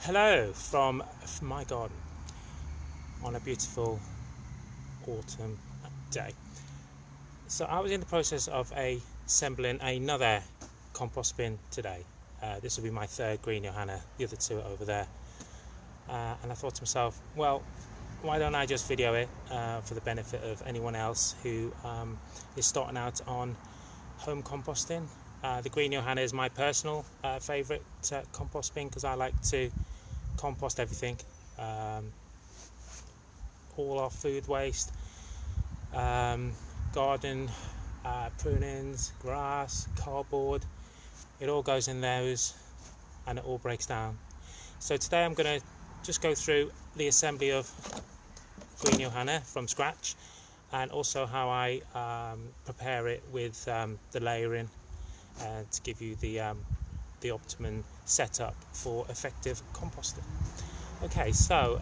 Hello from my garden on a beautiful autumn day. So I was in the process of assembling another compost bin today. This will be my third green Johanna, the other two are over there. And I thought to myself, well, why don't I just video it for the benefit of anyone else who is starting out on home composting. The green Johanna is my personal favourite compost bin because I like to compost everything, all our food waste, garden prunings, grass, cardboard, it all goes in those and it all breaks down. So today I'm going to just go through the assembly of green Johanna from scratch, and also how I prepare it with the layering to give you the optimum setup for effective composting. Okay, so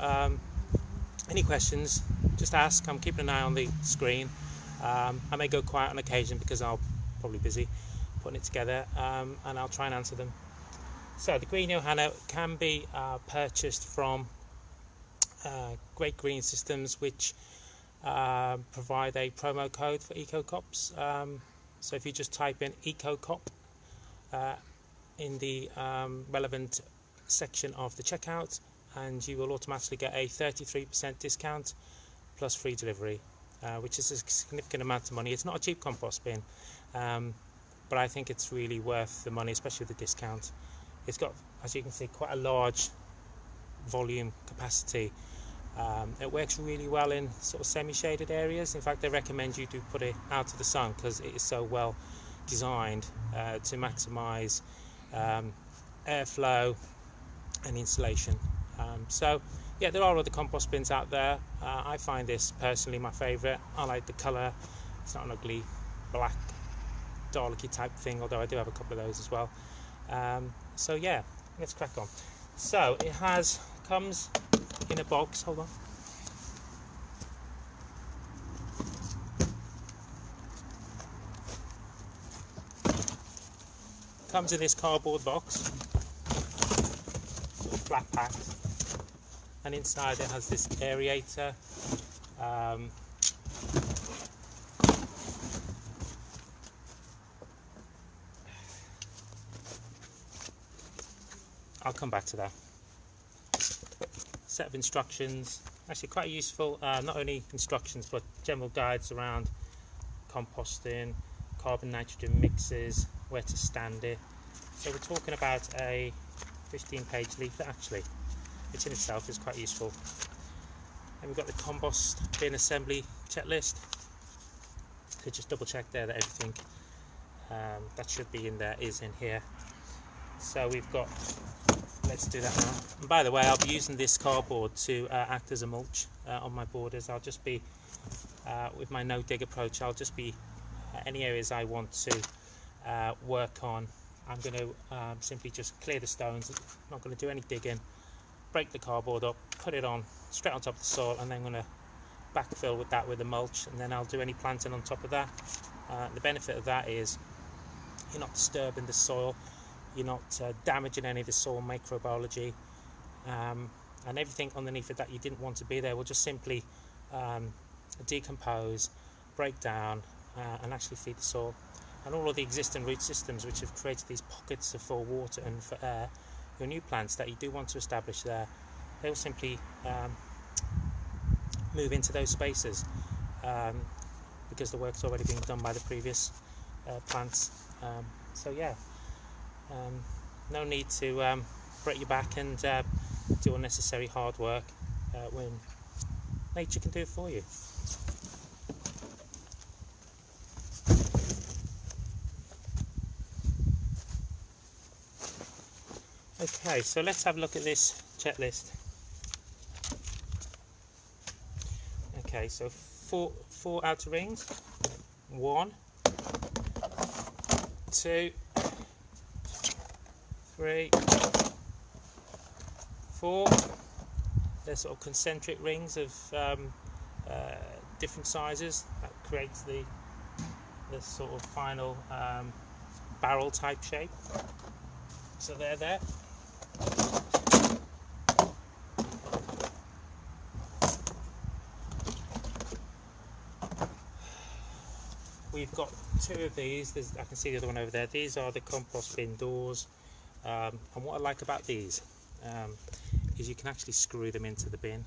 any questions, just ask. I'm keeping an eye on the screen. I may go quiet on occasion because I'll probably busy putting it together, and I'll try and answer them. So the green Johanna can be purchased from Great Green Systems, which provide a promo code for EcoCops. So if you just type in EcoCop in the relevant section of the checkout, and you will automatically get a 33% discount plus free delivery, which is a significant amount of money. It's not a cheap compost bin, but I think it's really worth the money, especially with the discount. It's got, as you can see, quite a large volume capacity. It works really well in sort of semi-shaded areas. In fact, they recommend you do put it out of the sun because it is so well designed to maximise airflow and insulation. So yeah, there are other compost bins out there. I find this personally my favourite. I like the colour. It's not an ugly black Daleki type thing, although I do have a couple of those as well. So yeah, let's crack on. So it comes in a box. Hold on. Comes in this cardboard box, sort of flat packed, and inside it has this aerator. I'll come back to that. Set of instructions, actually quite useful, not only instructions but general guides around composting, carbon nitrogen mixes, where to stand it. So we're talking about a 15-page leaflet actually, which in itself is quite useful. And we've got the compost bin assembly checklist. So just double check there that everything that should be in there is in here. So we've got, let's do that now. And by the way, I'll be using this cardboard to act as a mulch on my borders. I'll just be, with my no-dig approach, I'll just be, any areas I want to work on, I'm going to simply just clear the stones. I'm not going to do any digging, break the cardboard up, put it on, straight on top of the soil, and then I'm going to backfill with that with the mulch, and then I'll do any planting on top of that. The benefit of that is you're not disturbing the soil, you're not damaging any of the soil microbiology, and everything underneath it that you didn't want to be there will just simply decompose, break down, and actually feed the soil. And all of the existing root systems which have created these pockets for water and for air, your new plants that you do want to establish there, they will simply move into those spaces because the work's already been done by the previous plants. So yeah, no need to break your back and do unnecessary hard work when nature can do it for you. Okay, so let's have a look at this checklist. Okay, so four outer rings. 1, 2, 3, 4. They're sort of concentric rings of different sizes that creates the sort of final barrel type shape. So they're there. we've got two of these. I can see the other one over there. These are the compost bin doors, and what I like about these is you can actually screw them into the bin.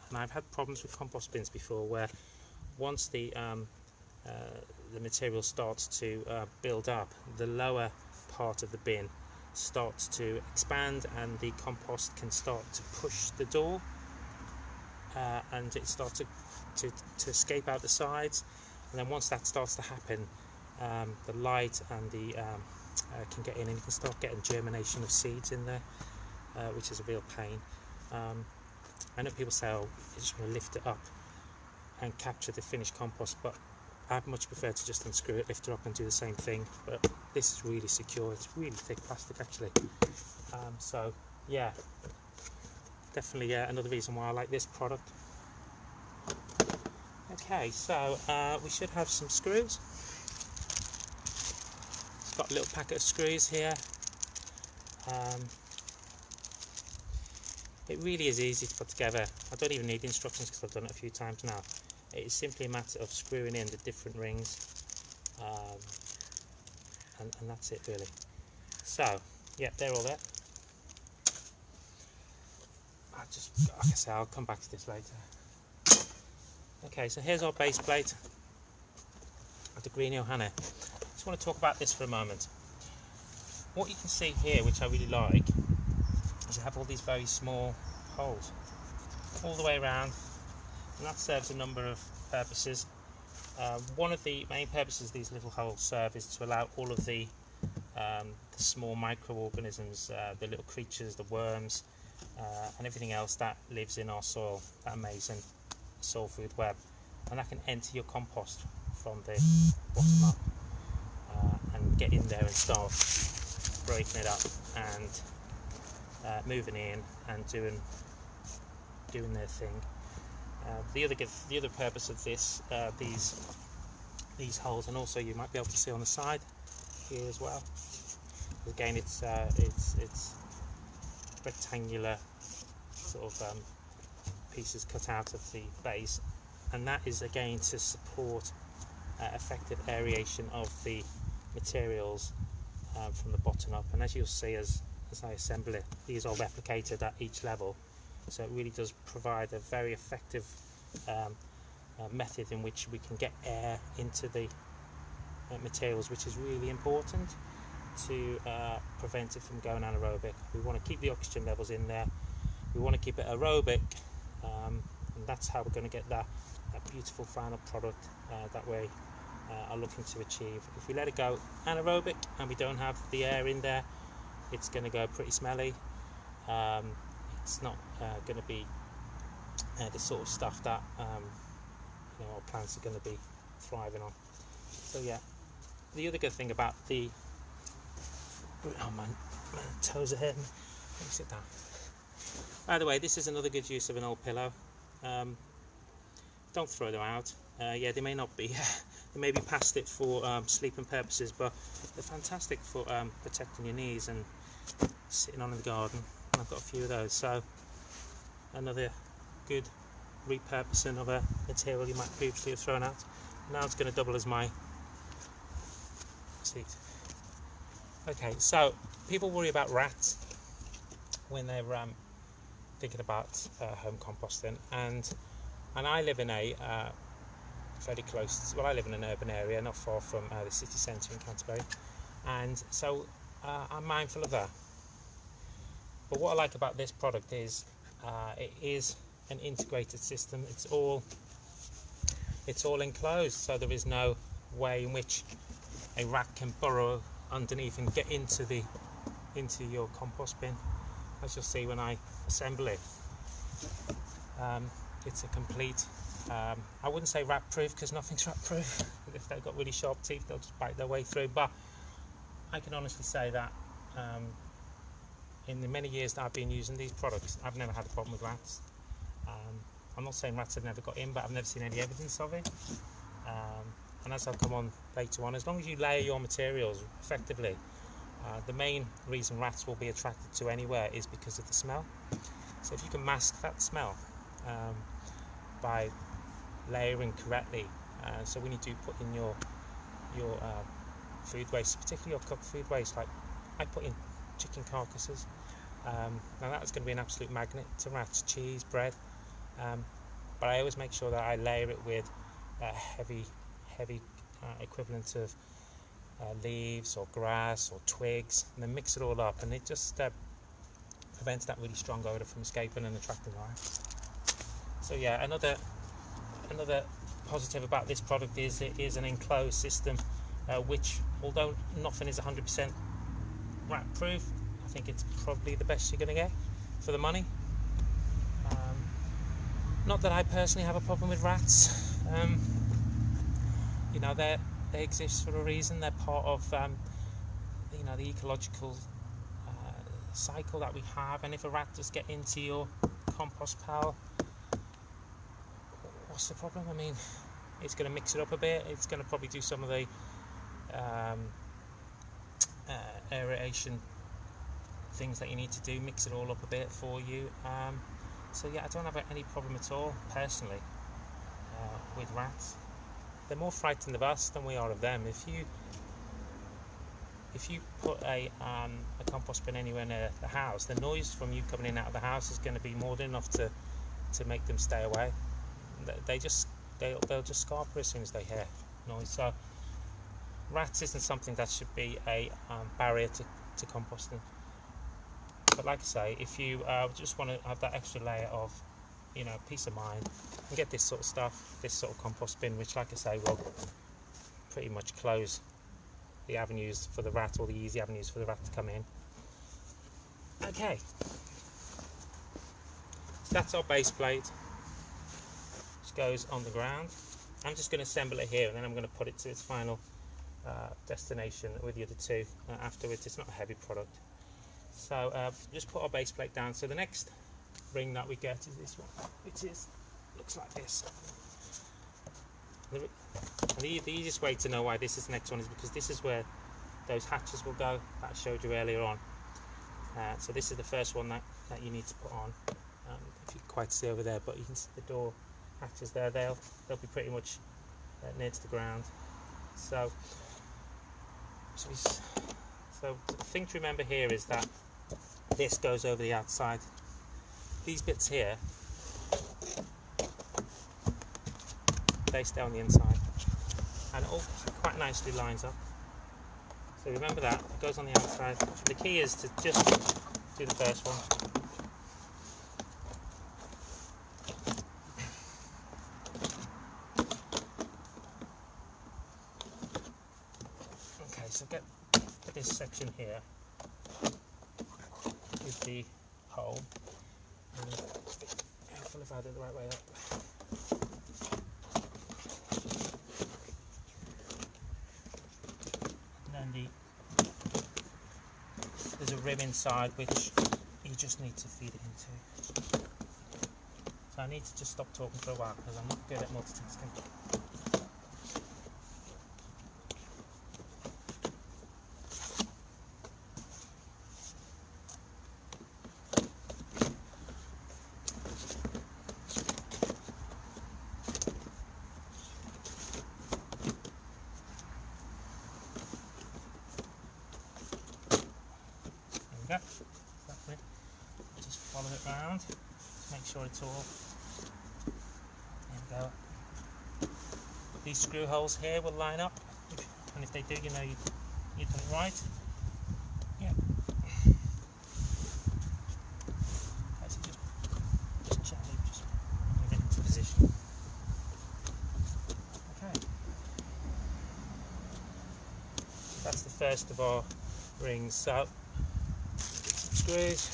And I've had problems with compost bins before where once the material starts to build up, the lower part of the bin starts to expand and the compost can start to push the door, and it starts to escape out the sides. And then once that starts to happen, the light and the can get in, and you can start getting germination of seeds in there, which is a real pain. I know people say, oh, you just want to lift it up and capture the finished compost, but I'd much prefer to just unscrew it, lift it up and do the same thing. But this is really secure. It's really thick plastic actually. So yeah, definitely another reason why I like this product. Okay, so we should have some screws. It's got a little packet of screws here. It really is easy to put together. I don't even need instructions because I've done it a few times now. It's simply a matter of screwing in the different rings, and that's it really. So, yeah, they're all there. Like I say, I'll come back to this later. Okay, so here's our base plate of the green Johanna. Just want to talk about this for a moment. What you can see here, which I really like, is you have all these very small holes all the way around, and that serves a number of purposes. One of the main purposes these little holes serve is to allow all of the small microorganisms, the little creatures, the worms, and everything else that lives in our soil, that amazing soil food web, and that can enter your compost from the bottom up and get in there and start breaking it up and moving in and doing their thing. The other purpose of these holes, and also you might be able to see on the side here as well. Again, it's rectangular sort of pieces cut out of the base, and that is again to support effective aeration of the materials from the bottom up. And as you'll see as I assemble it, these are replicated at each level, so it really does provide a very effective method in which we can get air into the materials, which is really important to prevent it from going anaerobic. We want to keep the oxygen levels in there, we want to keep it aerobic, and that's how we're going to get that beautiful final product that we are looking to achieve. If we let it go anaerobic and we don't have the air in there, it's going to go pretty smelly. It's not going to be the sort of stuff that our plants are going to be thriving on. So yeah, the other good thing about the my toes are hurting. Let me sit down. By the way, this is another good use of an old pillow. Don't throw them out. Yeah, they may not be they may be past it for sleeping purposes, but they're fantastic for protecting your knees and sitting on in the garden. And I've got a few of those, so another good repurposing of a material you might previously have thrown out. Now it's going to double as my seat. Okay, so people worry about rats when they're thinking about home composting, and I live in a fairly close, well, I live in an urban area not far from the city centre in Canterbury, and so I'm mindful of that. But what I like about this product is it is an integrated system. It's all enclosed, so there is no way in which a rat can burrow underneath and get into your compost bin. As you'll see when I assemble it, it's a complete, I wouldn't say rat proof because nothing's rat proof. If they've got really sharp teeth, they'll just bite their way through, but I can honestly say that in the many years that I've been using these products, I've never had a problem with rats. I'm not saying rats have never got in, but I've never seen any evidence of it. And as I'll come on later on, as long as you layer your materials effectively, the main reason rats will be attracted to anywhere is because of the smell. So if you can mask that smell by layering correctly, so when you do put in your your food waste, particularly your cooked food waste. Like I put in chicken carcasses. Now that's going to be an absolute magnet to rats, cheese, bread, but I always make sure that I layer it with heavy equivalent of leaves or grass or twigs, and then mix it all up, and it just prevents that really strong odour from escaping and attracting rats. So yeah, another positive about this product is it is an enclosed system, which, although nothing is 100% rat proof, I think it's probably the best you're going to get for the money. Not that I personally have a problem with rats. You know, they exist for a reason. They're part of you know, the ecological cycle that we have, and if a rat does get into your compost pile, what's the problem? I mean, it's going to mix it up a bit. It's going to probably do some of the aeration things that you need to do, mix it all up a bit for you. So yeah, I don't have any problem at all personally with rats. They're more frightened of us than we are of them. If you put a compost bin anywhere near the house, the noise from you coming in and out of the house is going to be more than enough to make them stay away. They'll just scarper as soon as they hear noise. So rats isn't something that should be a barrier to composting. But like I say, if you just want to have that extra layer of, you know, peace of mind, and get this sort of stuff, this sort of compost bin, which, like I say, will pretty much close the avenues for the rat, or the easy avenues for the rat to come in. Okay, so that's our base plate, which goes on the ground. I'm just going to assemble it here, and then I'm going to put it to its final destination with the other two afterwards. It's not a heavy product. So just put our base plate down. So the next ring that we get is this one, which looks like this. The easiest way to know why this is the next one is because this is where those hatches will go that I showed you earlier on. So this is the first one that you need to put on. If you can quite see over there, but you can see the door hatches there. They'll be pretty much near to the ground. So the thing to remember here is that this goes over the outside. These bits here, they stay on the inside, and it all quite nicely lines up. So remember that, it goes on the outside. The key is to just do the first one. Okay, so get this section here with the hole, and careful if I do it the right way up. And then there's a rib inside which you just need to feed it into. So I need to just stop talking for a while because I'm not good at multitasking. Just follow it round, just make sure it's all, there we go. These screw holes here will line up, and if they do, you know you've done it right. Yeah. Okay, so just gently move it into position. Okay. That's the first of our rings. So screws.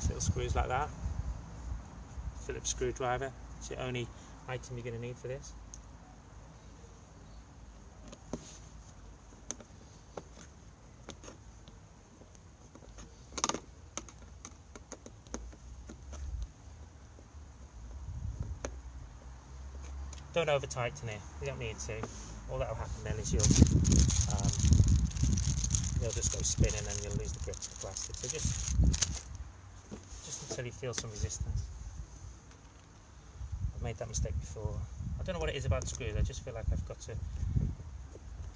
Little screws like that. Phillips screwdriver. It's the only item you're going to need for this. Don't over tighten it. You don't need to. All that will happen then is you'll just go spinning and you'll lose the grip of the plastic. So just until you feel some resistance. made that mistake before. I don't know what it is about the screws, I just feel like I've got to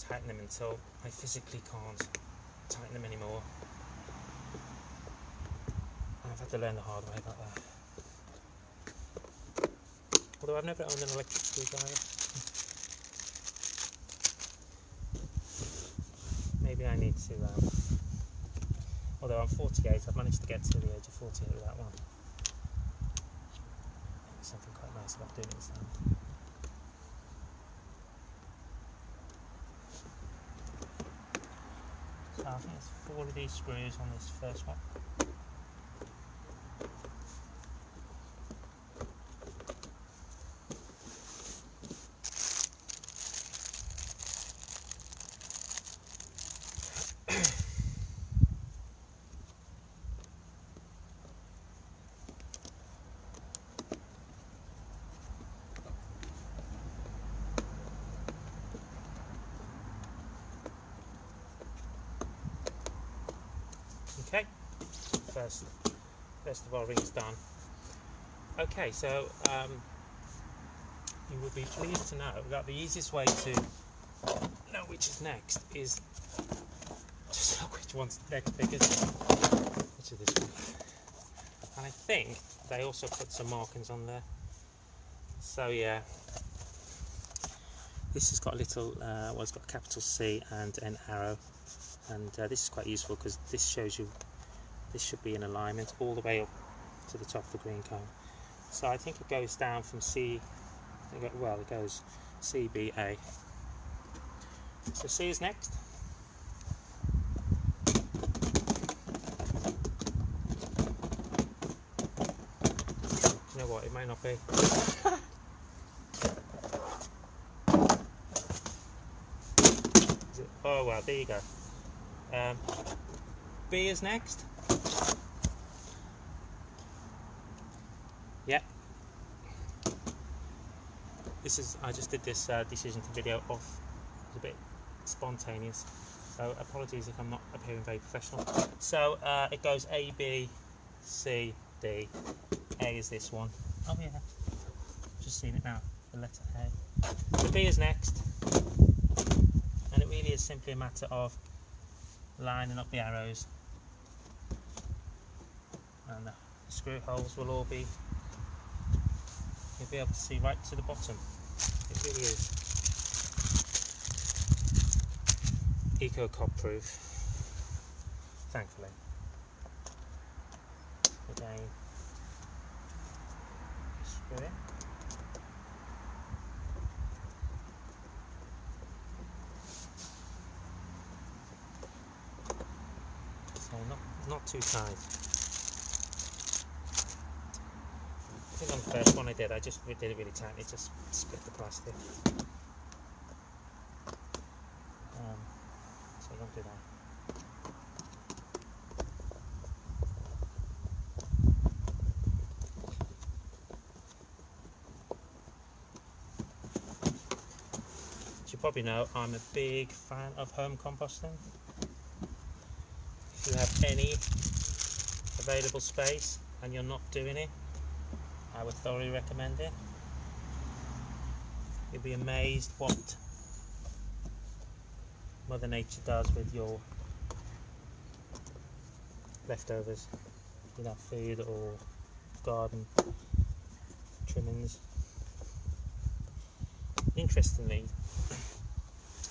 tighten them until I physically can't tighten them anymore. I've had to learn the hard way about that. Although I've never owned an electric screwdriver. Maybe I need to, although I'm 48, I've managed to get to the age of 48 without one. There's something quite nice about doing it this time. So I think there's 4 of these screws on this first one. Okay, first of all, ring's done. Okay, so you will be pleased to know that the easiest way to know which is next is just look which one's next biggest. Which is this one? And I think they also put some markings on there. So yeah, this has got a little, well, it's got a capital C and an arrow. And this is quite useful because this shows you this should be in alignment all the way up to the top of the green cone. So I think it goes down from C, well, it goes C, B, A. So C is next. You know what, it might not be. Oh well, there you go. B is next. Yeah. This is, I just did this decision to video off. It was a bit spontaneous, so apologies if I'm not appearing very professional. So it goes A, B, C, D. A is this one. Oh yeah, just seen it now, the letter A. So B is next, and it really is simply a matter of lining up the arrows, and the screw holes will all be, you'll be able to see right to the bottom. It really is eco-cop proof, thankfully. Again, screw in. So not too tight. I think on the first one I just did it really tight. It just split the plastic. So I don't do that. As you probably know, I'm a big fan of home composting. If you have any available space and you're not doing it, I would thoroughly recommend it. You'll be amazed what Mother Nature does with your leftovers, you know, food or garden trimmings. Interestingly,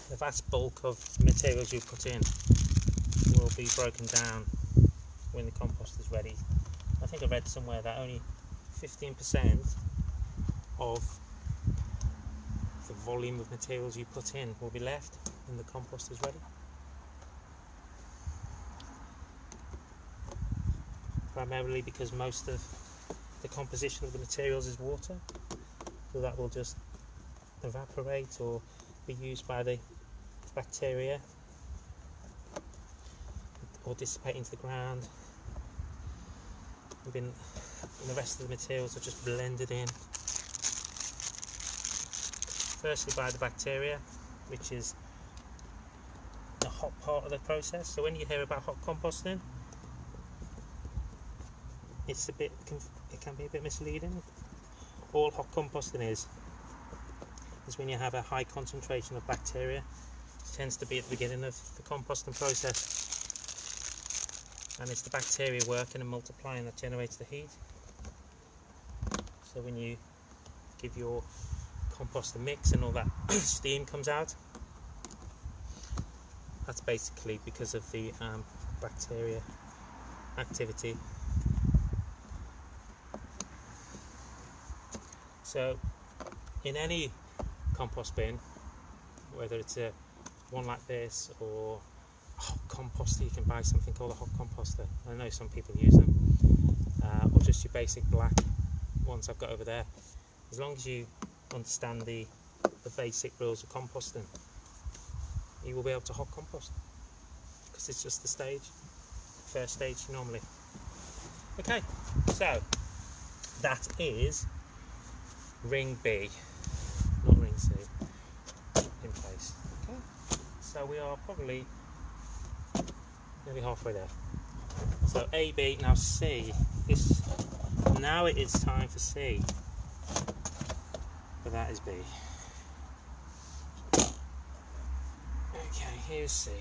the vast bulk of materials you put in will be broken down when the compost is ready. I think I read somewhere that only 15% of the volume of materials you put in will be left when the compost is ready. Primarily because most of the composition of the materials is water, so that will just evaporate or be used by the bacteria or dissipate into the ground, and the rest of the materials are just blended in, firstly by the bacteria, which is the hot part of the process. So when you hear about hot composting, it can be a bit misleading. all hot composting is when you have a high concentration of bacteria. It tends to be at the beginning of the composting process, and it's the bacteria working and multiplying that generates the heat. So when you give your compost a mix and all that steam comes out, that's basically because of the bacteria activity. So in any compost bin, whether it's a one like this or a hot composter, you can buy something called a hot composter. I know some people use them, or just your basic black ones I've got over there. As long as you understand the basic rules of composting, you will be able to hot compost, because it's just the first stage normally. Okay, so that is ring B, not ring C, in place. Okay, so we are probably nearly halfway there. So A, B, now C. Now it is time for C, but that is B. Okay, here's C,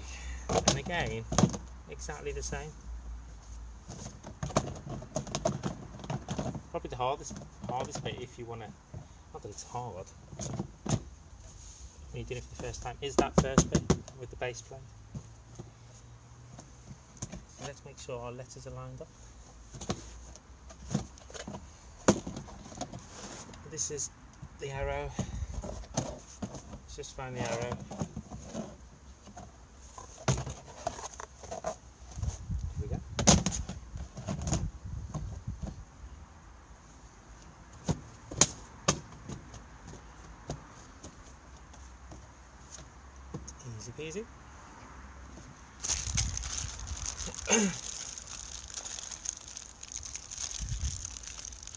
and again, exactly the same. Probably the hardest bit, if you want to, not that it's hard, when you did it for the first time, is that first bit with the base plate. So let's make sure our letters are lined up. This is the arrow. Let's just find the arrow. Here we go. Easy peasy.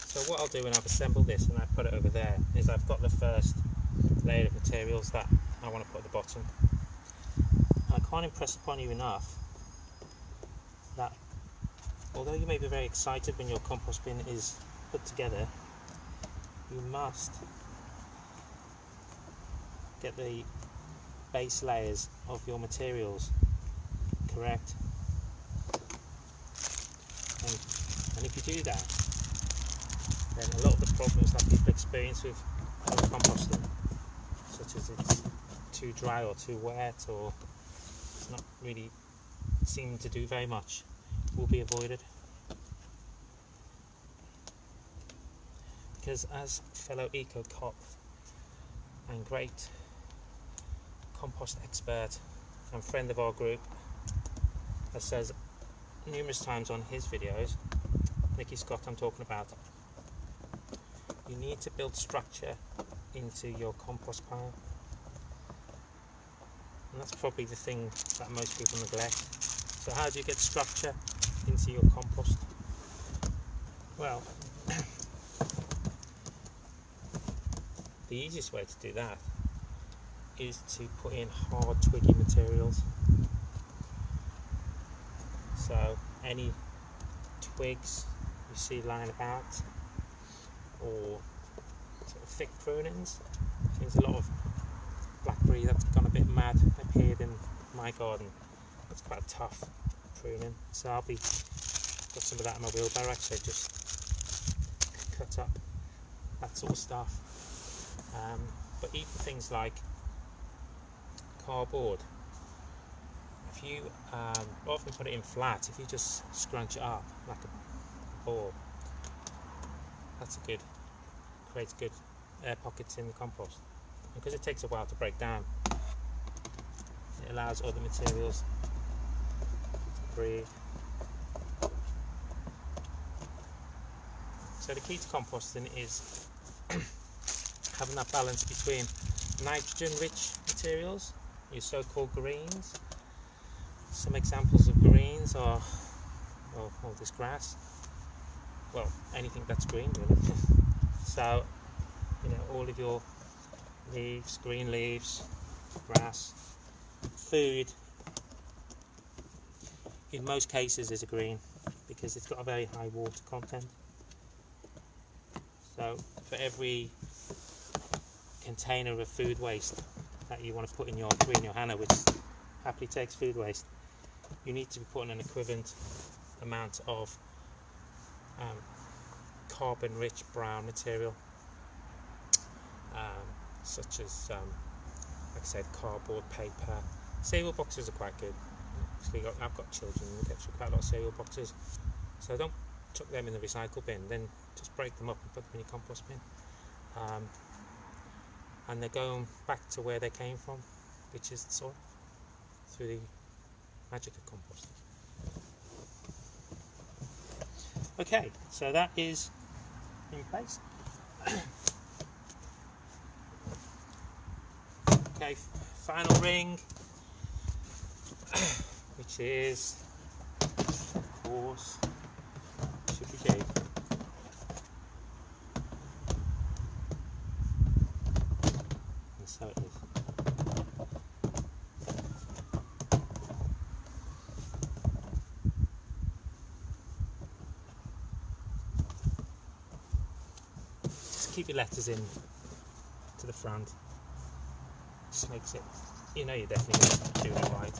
So what I'll do when I've assembled this and I put it over there is I've got the first layer of materials that I want to put at the bottom. I can't impress upon you enough that although you may be very excited when your compost bin is put together, you must get the base layers of your materials correct. And if you do that, then a lot of the problems that people experience with composting, such as it's too dry or too wet or it's not really seeming to do very much, will be avoided. Because as fellow eco-cop and great compost expert and friend of our group has says numerous times on his videos, Nicky Scott I'm talking about, you need to build structure into your compost pile, and that's probably the thing that most people neglect. So how do you get structure into your compost? Well, the easiest way to do that is to put in hard twiggy materials. So any twigs you see lying about, or sort of thick prunings. There's a lot of blackberry that's gone a bit mad appeared in my garden. It's quite a tough pruning, so I'll be got some of that in my wheelbarrow actually, just cut up that sort of stuff. But even things like cardboard, if you rather than put it in flat, if you just scrunch it up like a ball, creates good air pockets in the compost. Because it takes a while to break down, it allows other materials to breathe. So the key to composting is having that balance between nitrogen-rich materials, your so-called greens. Some examples of greens are all this grass. Well, anything that's green really. So, all of your leaves, green leaves, grass, food, in most cases is a green because it's got a very high water content. So for every container of food waste that you want to put in your green Johanna, which happily takes food waste, you need to be putting an equivalent amount of carbon-rich brown material, such as, like I said, cardboard, paper. Cereal boxes are quite good. I've got children and we get through quite a lot of cereal boxes, so don't chuck them in the recycle bin, then just break them up and put them in your compost bin. And they're going back to where they came from, which is the soil, through the magic of compost. Okay, so that is in place. Okay, final ring, which is, of course, should be Jade. And so it is. Just keep your letters in to the front. Just makes it, you know, you're definitely doing it right.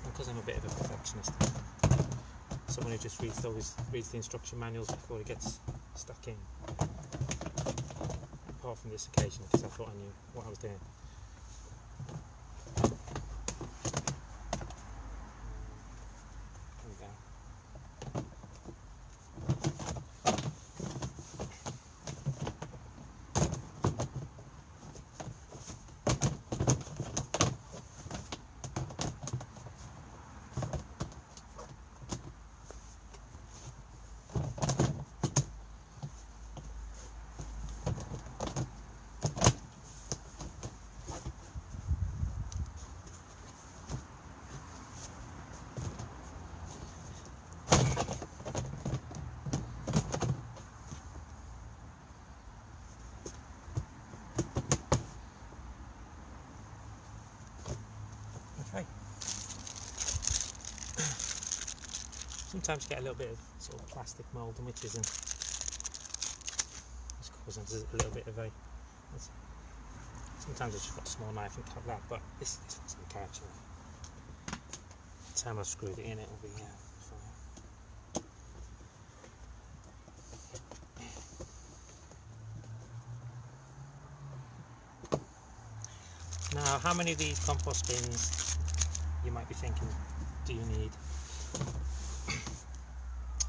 Because I'm a bit of a perfectionist, someone who just reads the instruction manuals before he gets stuck in. Apart from this occasion, because I thought I knew what I was doing. There we go. Okay. Sometimes you get a little bit of sort of plastic mould, and which isn't. It's causing a little bit of a. Sometimes I've just got a small knife and cut that, but this looks okay actually. By the time I've screwed it in, it'll be fine. Now, how many of these compost bins, you might be thinking, do you need?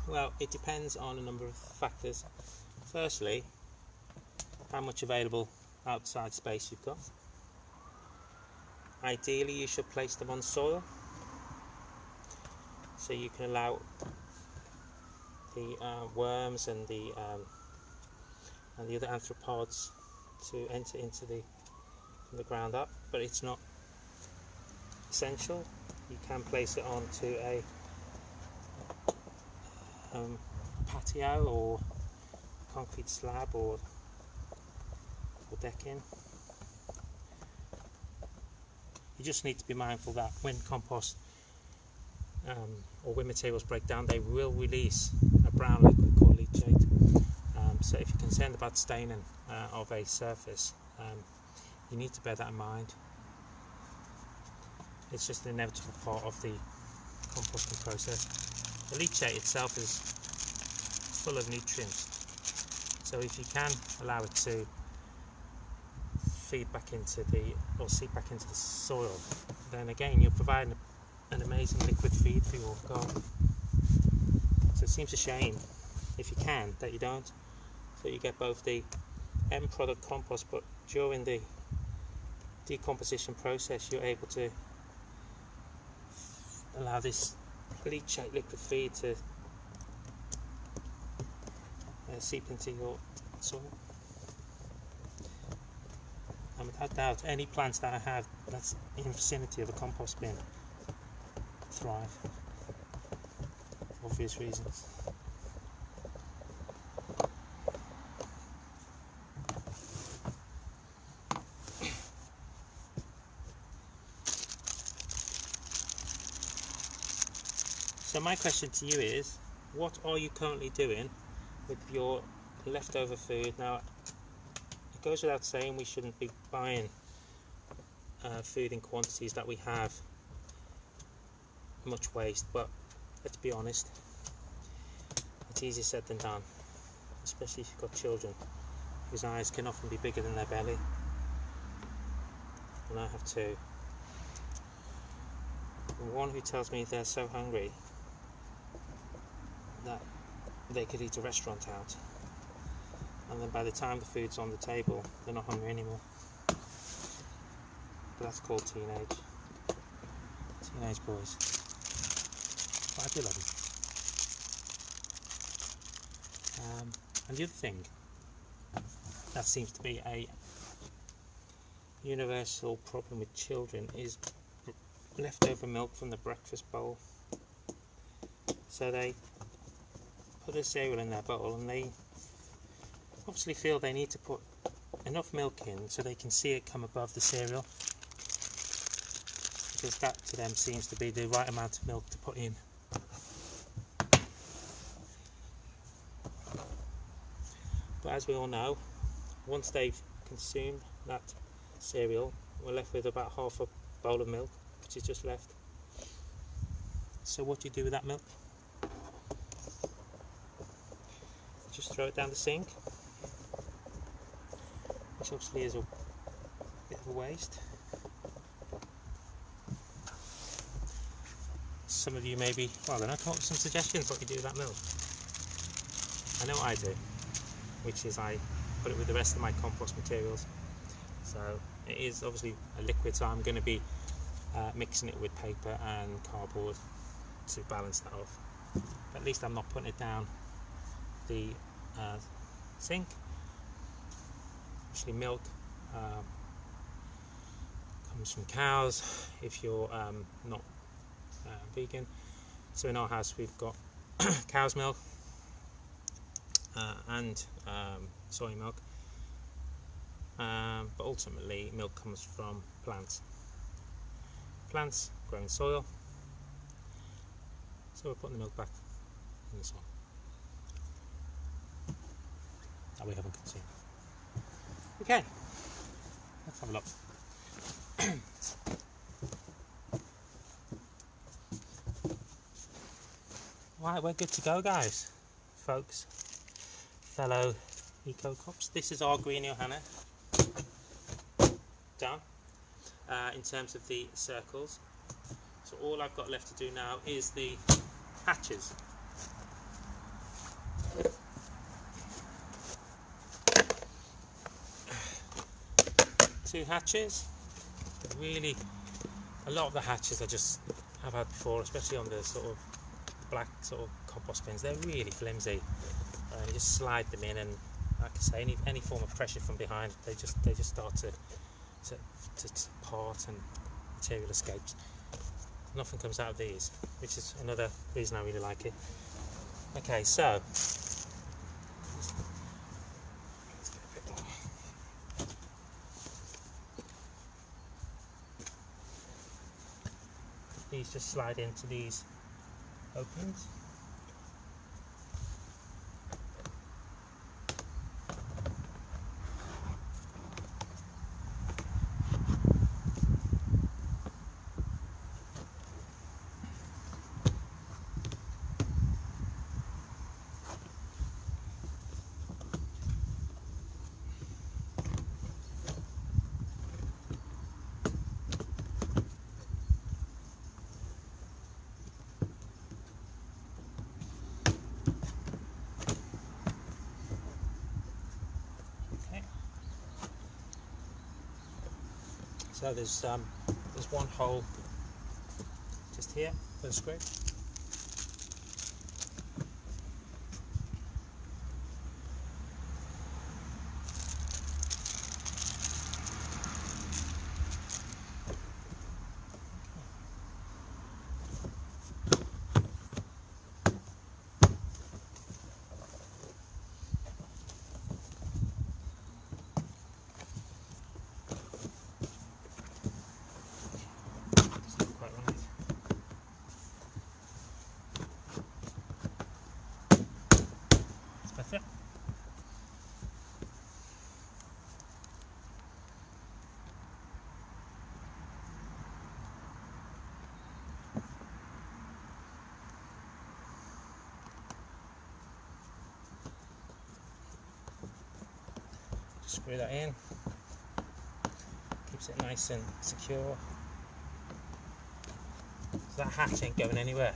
Well, it depends on a number of factors. Firstly, how much available outside space you've got. Ideally, you should place them on soil, so you can allow the worms and the other arthropods to enter into from the ground up, but it's not essential. You can place it onto a patio or concrete slab or decking. You just need to be mindful that when compost or when materials break down, they will release a brown liquid called leachate. So if you're concerned about staining of a surface, you need to bear that in mind. It's just an inevitable part of the composting process. The leachate itself is full of nutrients, so if you can allow it to seep back into the soil, then again you're providing an amazing liquid feed for your garden. So it seems a shame, if you can, that you don't, so you get both the end product compost, but during the decomposition process you're able to allow this leachate liquid feed to seep into your soil. And without doubt, any plants that I have that's in the vicinity of a compost bin thrive, for obvious reasons. So my question to you is, what are you currently doing with your leftover food? Now, it goes without saying we shouldn't be buying food in quantities that we have much waste, but let's be honest, it's easier said than done, especially if you've got children whose eyes can often be bigger than their belly, and I have two. And one who tells me they're so hungry that they could eat a restaurant out, and then by the time the food's on the table they're not hungry anymore. But that's called teenage boys. But I do love them. And the other thing that seems to be a universal problem with children is leftover milk from the breakfast bowl. So they put a cereal in their bowl and they obviously feel they need to put enough milk in so they can see it come above the cereal, because that to them seems to be the right amount of milk to put in. But as we all know, once they've consumed that cereal, we're left with about half a bowl of milk, which is just left. So what do you do with that milk? Just throw it down the sink, which obviously is a bit of a waste. Some of you may be, well then I'll come up with some suggestions what you do with that milk. I know what I do, which is I put it with the rest of my compost materials. So it is obviously a liquid, so I'm going to be mixing it with paper and cardboard to balance that off. But at least I'm not putting it down the sink. Obviously milk comes from cows if you're not vegan. So in our house we've got cow's milk and soy milk, but ultimately milk comes from plants grow in soil, so we're putting the milk back in the soil that we haven't consumed. Okay, let's have a look. Right, we're good to go, guys, folks, fellow eco-cops. This is our green Johanna done in terms of the circles. So all I've got left to do now is the hatches. Two hatches. Really, a lot of the hatches I've had before, especially on the sort of black sort of compost bins. They're really flimsy. You just slide them in, and like I say, any form of pressure from behind, they just start to part and material escapes. Nothing comes out of these, which is another reason I really like it. Okay, so these just slide into these openings. So there's one hole just here for the screw. screw that in, keeps it nice and secure. So that hatch ain't going anywhere.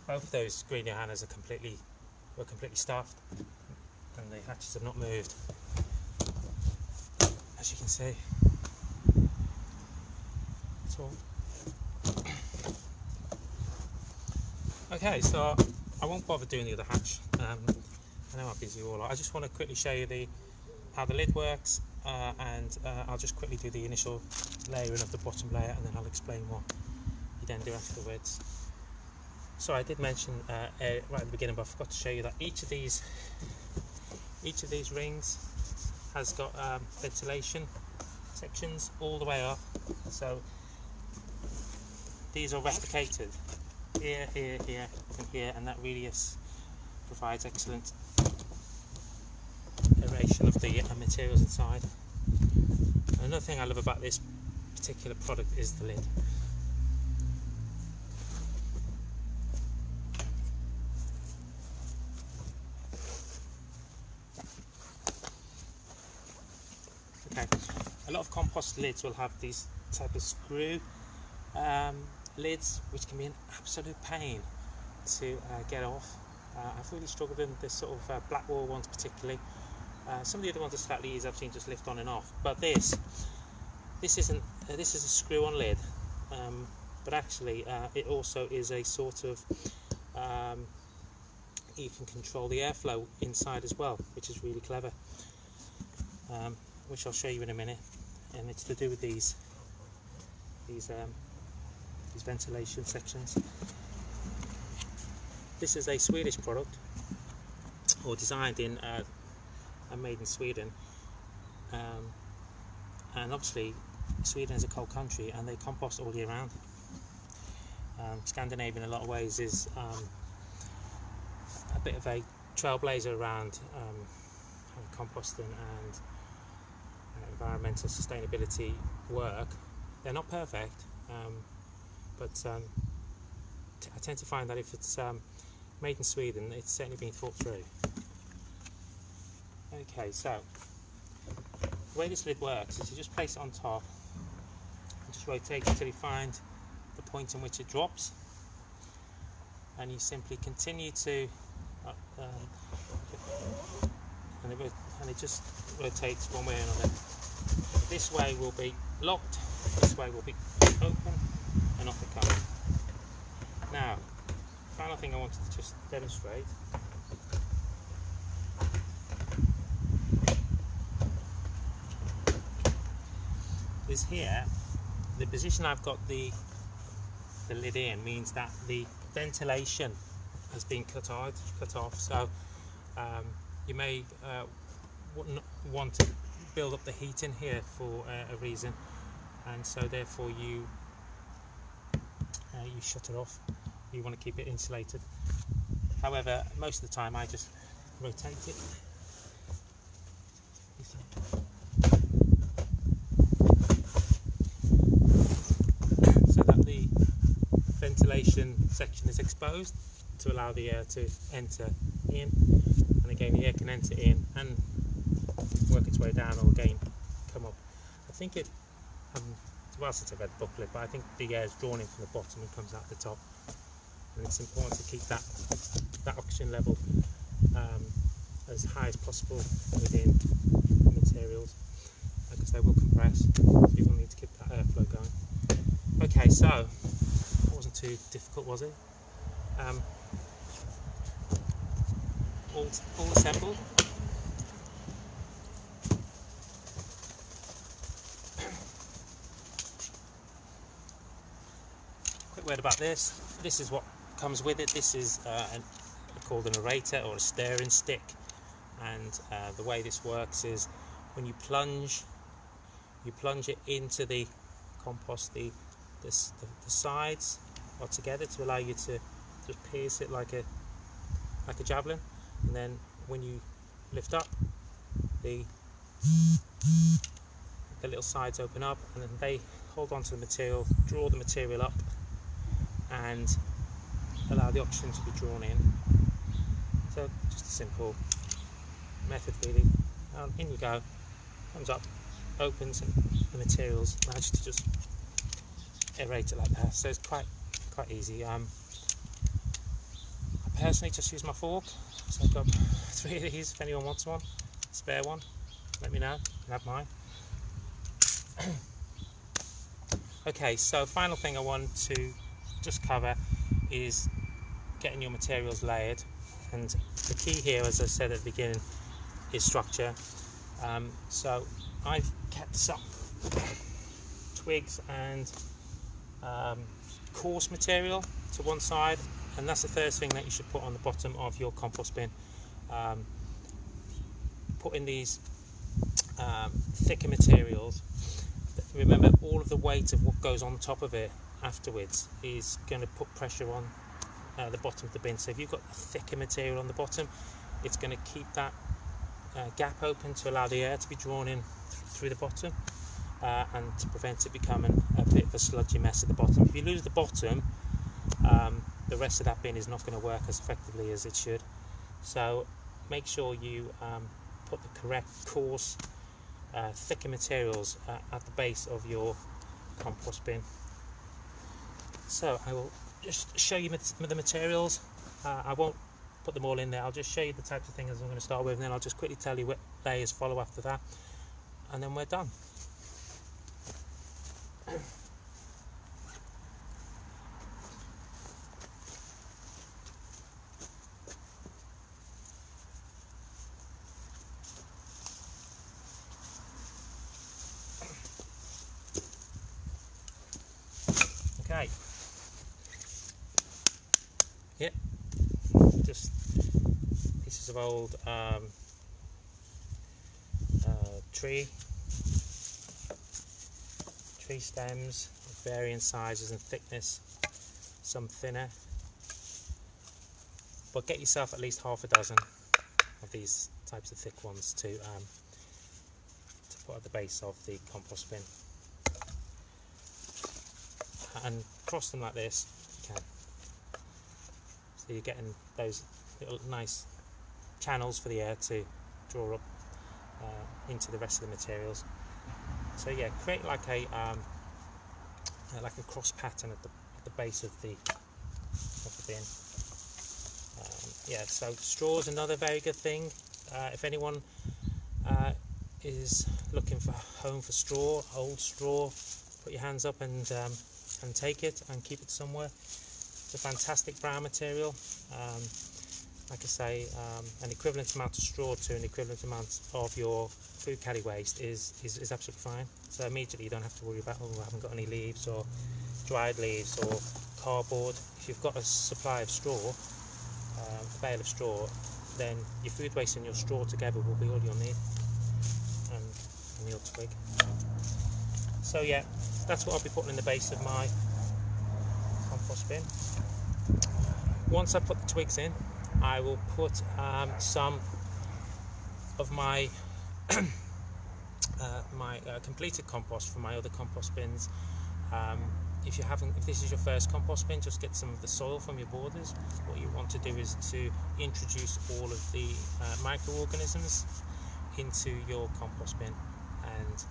Both of those green Johannas were completely stuffed, and the hatches have not moved, as you can see. That's all. Okay, so I won't bother doing the other hatch. I know how busy you all are. I just want to quickly show you how the lid works, and I'll just quickly do the initial layering of the bottom layer, and then I'll explain what you then do afterwards. So I did mention right at the beginning, but I forgot to show you that each of these rings has got ventilation sections all the way up. So these are replicated here, here, here, and here, and that really provides excellent aeration of the materials inside. Another thing I love about this particular product is the lid. Okay, a lot of compost lids will have these type of screw lids, which can be an absolute pain to get off. I've really struggled with this sort of black wall ones particularly. Some of the other ones are slightly easy, I've seen just lift on and off, but this isn't. This is a screw-on lid, but actually it also is a sort of you can control the airflow inside as well, which is really clever, which I'll show you in a minute. And it's to do with these ventilation sections. This is a Swedish product, or designed in and made in Sweden, and obviously Sweden is a cold country and they compost all year round. Scandinavia in a lot of ways is a bit of a trailblazer around composting and environmental sustainability work. They're not perfect, but I tend to find that if it's made in Sweden, it's certainly been thought through. Okay, so the way this lid works is you just place it on top and just rotate it until you find the point in which it drops, and you simply continue to and it just rotates one way or another. This way will be locked, this way will be open, and off it comes. Now, final thing I wanted to just demonstrate is here. The position I've got the lid in means that the ventilation has been cut off. So you may want to build up the heat in here for a reason, and so therefore you shut it off. You want to keep it insulated. However, most of the time I just rotate it. So that the ventilation section is exposed to allow the air to enter in, and again the air can enter in and work its way down, or again come up. I think it's a while since I've read the booklet, but I think the air is drawn in from the bottom and comes out the top, and it's important to keep that oxygen level as high as possible within the materials, because they will compress, so you will need to keep that airflow going. Okay, so it wasn't too difficult, was it? All assembled. Quick word about this. This is what comes with it. This is called an aerator or a stirring stick, and the way this works is when you plunge it into the compost, the sides are together to allow you to just pierce it like a javelin, and then when you lift up, the little sides open up, and then they hold on to the material, draw the material up, and allow the oxygen to be drawn in. So just a simple method really. and in you go. Comes up, opens, and the materials manage to just aerate it like that. So it's quite easy. I personally just use my fork, so I've got 3 of these. If anyone wants one, spare one, let me know. You can have mine. Okay, so final thing I want to just cover is getting your materials layered, and the key here, as I said at the beginning, is structure. So I've kept some twigs and coarse material to one side, and that's the first thing that you should put on the bottom of your compost bin. Put in these thicker materials. Remember, all of the weight of what goes on top of it afterwards is going to put pressure on the bottom of the bin. So if you've got a thicker material on the bottom, it's going to keep that gap open to allow the air to be drawn in through the bottom, and to prevent it becoming a bit of a sludgy mess at the bottom. If you lose the bottom, the rest of that bin is not going to work as effectively as it should. So make sure you put the correct coarse, thicker materials at the base of your compost bin. So I will just show you the materials. I won't put them all in there. I'll just show you the types of things I'm going to start with, and then I'll just quickly tell you what layers follow after that, and then we're done. Okay. Yep. Just pieces of old tree stems of varying sizes and thickness, some thinner, but get yourself at least half a dozen of these types of thick ones to put at the base of the compost bin, and cross them like this if you can. So you're getting those little nice channels for the air to draw up into the rest of the materials. So yeah, create like a cross pattern at the base of the bin. Yeah, so straw is another very good thing. If anyone is looking for a home for straw, old straw, put your hands up and take it and keep it somewhere. It's a fantastic brown material. Like I say, an equivalent amount of straw to an equivalent amount of your food caddy waste is absolutely fine. So immediately you don't have to worry about, oh, I haven't got any leaves or dried leaves or cardboard. If you've got a supply of straw, a bale of straw, then your food waste and your straw together will be all you'll need, and your twig. So yeah, that's what I'll be putting in the base of my compost bin. Once I put the twigs in, I will put some of my completed compost from my other compost bins. If this is your first compost bin, just get some of the soil from your borders. What you want to do is to introduce all of the microorganisms into your compost bin, and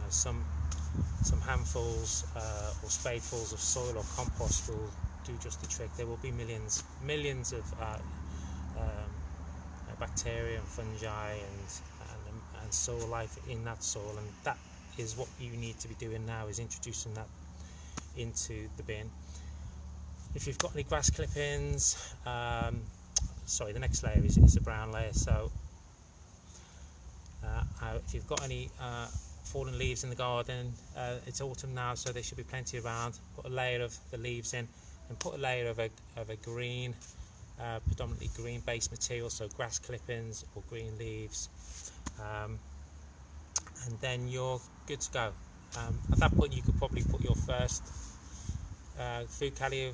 some handfuls or spadefuls of soil or compost will do just the trick. There will be millions of bacteria and fungi and soil life in that soil, and that is what you need to be doing now, is introducing that into the bin. If you've got any grass clippings, sorry, the next layer is a brown layer, so if you've got any fallen leaves in the garden, it's autumn now, so there should be plenty around. Put a layer of the leaves in, and put a layer of a green, predominantly green based material, so grass clippings or green leaves, and then you're good to go. At that point you could probably put your first food caddy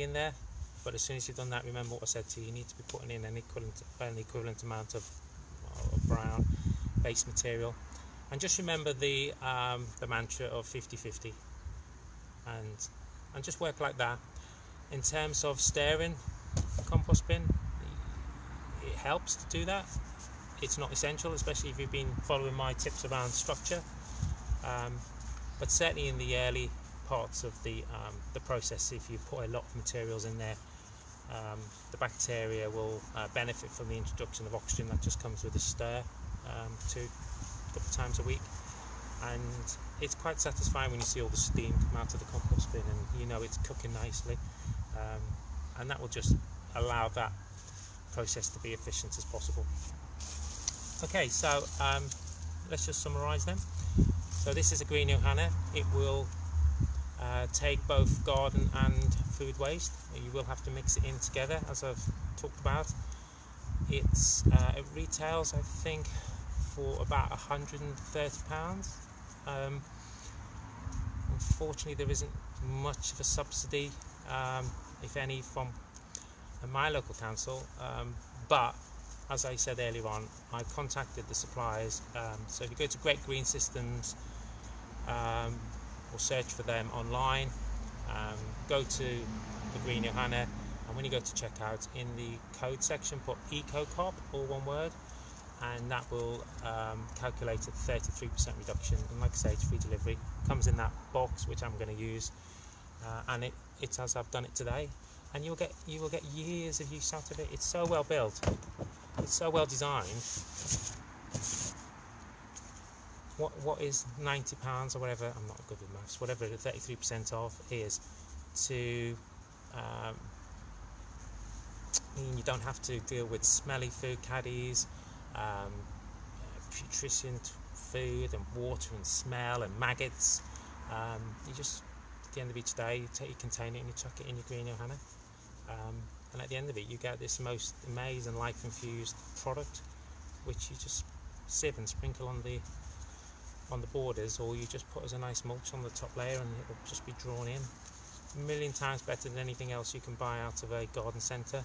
in there, but as soon as you've done that, remember what I said to you, you need to be putting in an equivalent amount of brown base material, and just remember the mantra of 50-50, and just work like that. In terms of stirring the compost bin, helps to do that. It's not essential, especially if you've been following my tips around structure, but certainly in the early parts of the process, if you put a lot of materials in there, the bacteria will benefit from the introduction of oxygen that just comes with a stir, a couple of times a week, and it's quite satisfying when you see all the steam come out of the compost bin and you know it's cooking nicely, and that will just allow that process to be efficient as possible. Okay, so let's just summarise them. So this is a green Johanna. It will take both garden and food waste. You will have to mix it in together, as I've talked about. It retails, I think, for about £130. Unfortunately, there isn't much of a subsidy, if any, from my local council, but as I said earlier on, I contacted the suppliers. So if you go to Great Green Systems, or search for them online, go to the green Johanna, and when you go to checkout, in the code section put EcoCop, all one word, and that will calculate a 33% reduction. And like I say, it's free delivery. Comes in that box, which I'm going to use, and it's as I've done it today, and you will get years of use out of it. It's so well built, it's so well designed. What is £90 or whatever, I'm not good with maths, whatever the 33% of is, to mean you don't have to deal with smelly food caddies, putrescent food and water and smell and maggots. You just, at the end of each day, you take your container and you chuck it in your green Johanna, and at the end of it you get this most amazing life-infused product, which you just sieve and sprinkle on the borders, or you just put as a nice mulch on the top layer, and it will just be drawn in. A million times better than anything else you can buy out of a garden centre,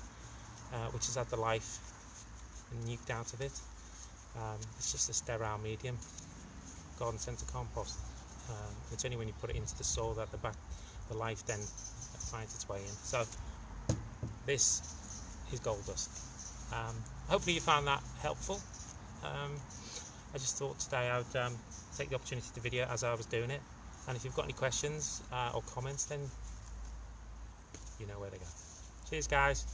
which has had the life nuked out of it. It's just a sterile medium. Garden centre compost. It's only when you put it into the soil that the life then finds its way in. So this is gold dust. Hopefully you found that helpful. I just thought today I would take the opportunity to video as I was doing it, and if you've got any questions or comments, then you know where to go. Cheers guys.